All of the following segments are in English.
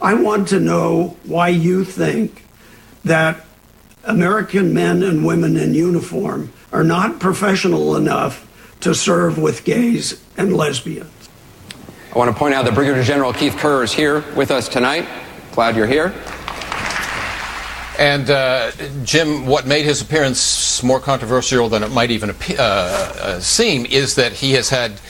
I want to know why you think that American men and women in uniform are not professional enough to serve with gays and lesbians. I want to point out that Brigadier General Keith Kerr is here with us tonight. Glad you're here. And Jim, what made his appearance more controversial than it might even seem is that he has had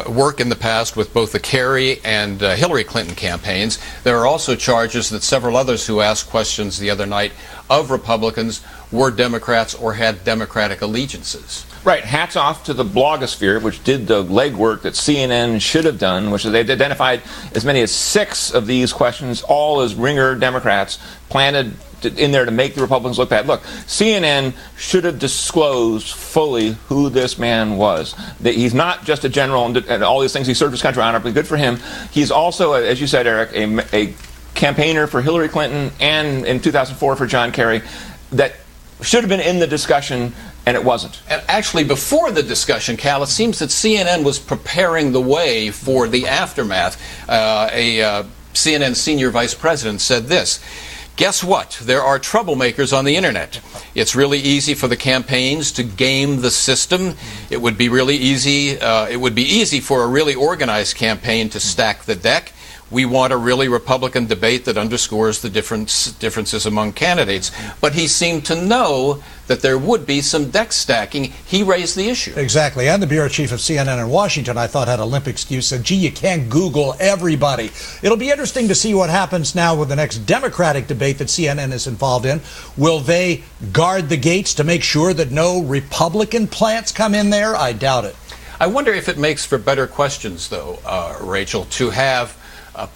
work in the past with both the Kerry and Hillary Clinton campaigns. There are also charges that several others who asked questions the other night of Republicans were Democrats or had Democratic allegiances. Right. Hats off to the blogosphere, which did the legwork that CNN should have done, which is they've identified as many as 6 of these questions, all as ringer Democrats, planted in there to make the Republicans look bad. Look, CNN should have disclosed fully who this man was. That he's not just a general and all these things. He served his country honorably. Good for him. He's also, as you said, Eric, a campaigner for Hillary Clinton and in 2004 for John Kerry. That should have been in the discussion, and it wasn't. And actually, before the discussion, Cal, it seems that CNN was preparing the way for the aftermath. A CNN senior vice president said this: guess what? There are troublemakers on the internet. It's really easy for the campaigns to game the system. It would be really easy. It would be easy for a really organized campaign to stack the deck. We want a really Republican debate that underscores the differences among candidates. But he seemed to know that there would be some deck stacking. He raised the issue. Exactly. And the bureau chief of CNN in Washington, I thought, had a limp excuse, said, gee, you can't Google everybody. It'll be interesting to see what happens now with the next Democratic debate that CNN is involved in. Will they guard the gates to make sure that no Republican plants come in there? I doubt it. I wonder if it makes for better questions, though, Rachel, to have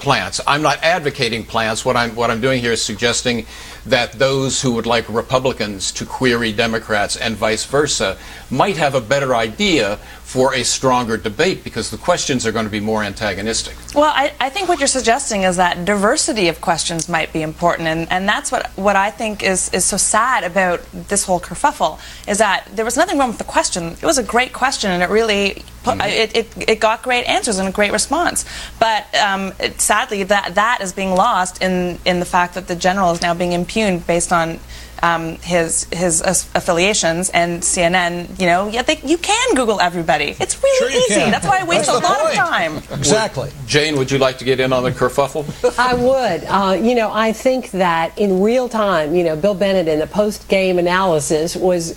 plants. I'm not advocating plants. What I'm doing here is suggesting that those who would like Republicans to query Democrats and vice versa might have a better idea for a stronger debate, because the questions are going to be more antagonistic. Well, I think what you're suggesting is that diversity of questions might be important, and that's what I think is so sad about this whole kerfuffle, is that there was nothing wrong with the question. It was a great question, and it really it got great answers and a great response. But sadly, that is being lost in the fact that the general is now being impugned based on his affiliations, and CNN, you can Google everybody. It's really easy. That's why I waste a lot of time. Exactly. Jane, would you like to get in on the kerfuffle? I would. I think that in real time, Bill Bennett in the post-game analysis was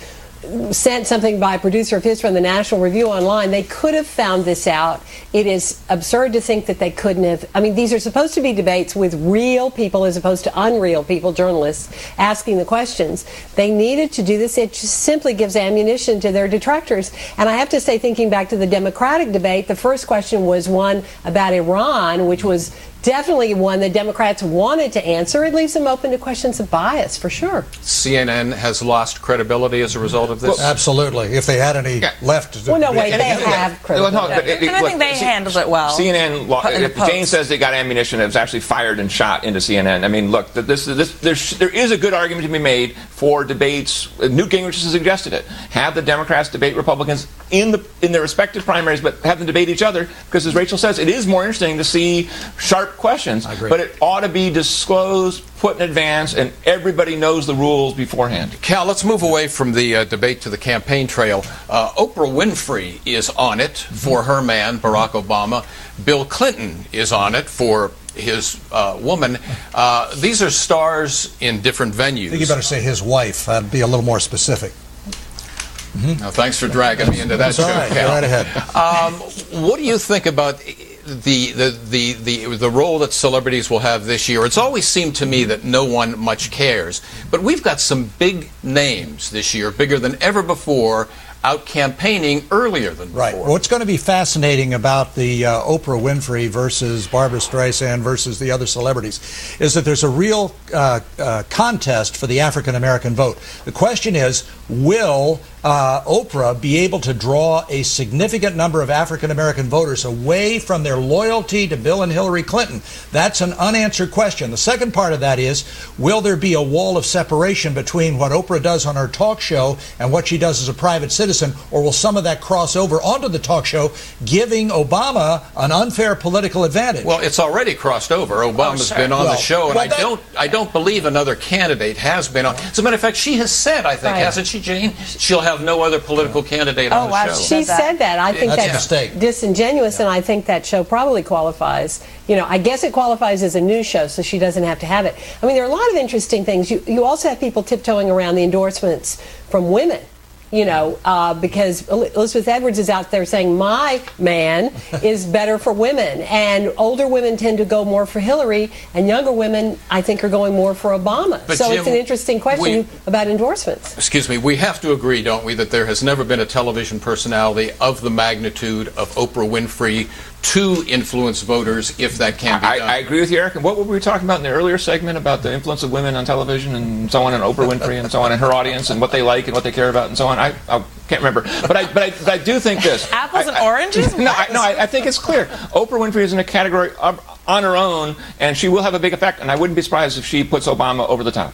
sent something by a producer of his from the National Review Online. They could have found this out. It is absurd to think that they couldn't have. I mean, these are supposed to be debates with real people as opposed to unreal people, journalists, asking the questions. They needed to do this. It just simply gives ammunition to their detractors. And I have to say, thinking back to the Democratic debate, the first question was one about Iran, which was definitely one that Democrats wanted to answer. It leaves them open to questions of bias, for sure. CNN has lost credibility as a result of this? Well, absolutely. If they had any left. Well, no, wait, they have credibility. And I think they handled it well. CNN, if Jane says they got ammunition, it was actually fired and shot into CNN. I mean, look, there is a good argument to be made for debates. Newt Gingrich has suggested it. Have the Democrats debate Republicans in their respective primaries, but have them debate each other, because as Rachel says, it is more interesting to see sharp questions, but it ought to be disclosed, put in advance, and everybody knows the rules beforehand. Cal, let's move away from the debate to the campaign trail. Oprah Winfrey is on it for her man, Barack Obama. Bill Clinton is on it for his woman. These are stars in different venues. I think you better say his wife. That'd be a little more specific. Now, thanks for dragging me into that. That's all right. Go right ahead. What do you think about the role that celebrities will have this year? It's always seemed to me that no one much cares, but we've got some big names this year, bigger than ever before, out campaigning earlier than before. Right. What's going to be fascinating about the Oprah Winfrey versus Barbara Streisand versus the other celebrities is that there's a real contest for the African American vote. The question is, will Oprah be able to draw a significant number of African-American voters away from their loyalty to Bill and Hillary Clinton? That's an unanswered question. The second part of that is, will there be a wall of separation between what Oprah does on her talk show and what she does as a private citizen, or will some of that cross over onto the talk show, giving Obama an unfair political advantage? Well, it's already crossed over. Obama's been on the show, and I don't believe another candidate has been on. As a matter of fact, she has said, I think, hasn't she, Jane? She'll have no other political candidate on the show. She said that. I think that's disingenuous, and I think that show probably qualifies. You know, I guess it qualifies as a news show, so she doesn't have to have it. I mean, there are a lot of interesting things. You also have people tiptoeing around the endorsements from women. You know, because Elizabeth Edwards is out there saying my man is better for women, and older women tend to go more for Hillary, and younger women, I think, are going more for Obama. But so Jim, it's an interesting question about endorsements. Excuse me, we have to agree, don't we, that there has never been a television personality of the magnitude of Oprah Winfrey to influence voters, if that can be done. I agree with you, Eric. And what were we talking about in the earlier segment about the influence of women on television and so on, and Oprah Winfrey and so on, and her audience and what they like and what they care about and so on? I can't remember, but I do think this. Apples and oranges? I think it's clear. Oprah Winfrey is in a category on her own, and she will have a big effect. And I wouldn't be surprised if she puts Obama over the top.